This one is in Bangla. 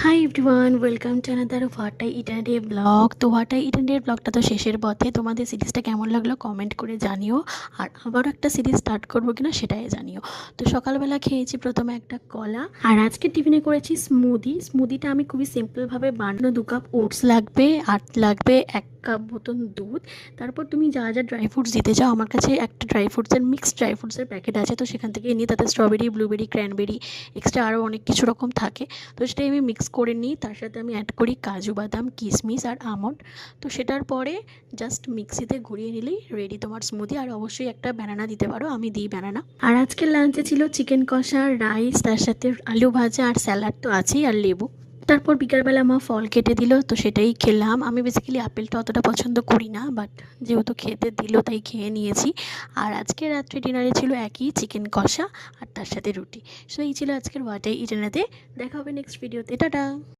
High everyone, welcome to another what I eat and day blog. তো what I eat and day ব্লগটা তো শেষের পথে। তোমাদের সিরিজটা কেমন লাগলো কমেন্ট করে জানিও, আর আবারও একটা সিরিজ স্টার্ট করবো কিনা সেটাই জানিও। তো সকালবেলা খেয়েছি প্রথমে একটা কলা, আর আজকে টিফিনে করেছি স্মুদিটা আমি খুবই সিম্পলভাবে বানানো। 2 কাপ ওটস লাগবে, আর লাগবে 1 কাপ মতন দুধ। তারপর তুমি যা যা ড্রাই ফ্রুটস দিতে চাও, আমার কাছে একটা মিক্সড ড্রাই ফ্রুটসের প্যাকেট আছে, তো সেখান থেকে নিই। তাতে স্ট্রবেরি, ব্লুবেরি, ক্র্যানবেরি, এক্সট্রা আরও অনেক কিছু রকম থাকে। তো সেটাই আমি মিক্স করে নিই। তার সাথে আমি অ্যাড করি কাজু বাদাম, কিশমিশ আর আমন্ড। তো সেটার পরে জাস্ট মিক্সিতে ঘুরিয়ে নিলেই রেডি তোমার স্মুদি। আর অবশ্যই একটা ব্যানানা দিতে পারো, আমি দিই ব্যানানা। আর আজকের লাঞ্চে ছিল চিকেন কষা, রাইস, তার সাথে আলু ভাজা আর স্যালাড তো আছেই, আর লেবু। তারপর বিকালবেলা মা ফল কেটে দিল, তো সেটাই খেলাম। আমি বেসিক্যালি আপেলটা অতটা পছন্দ করি না, বাট যেহেতু খেতে দিল তাই খেয়ে নিয়েছি। আর আজকে রাত্রে ডিনারে ছিল একই চিকেন কষা আর তার সাথে রুটি। সো এই ছিল আজকের what I eat and day. দেখা হবে নেক্সট ভিডিওতে। টাটা।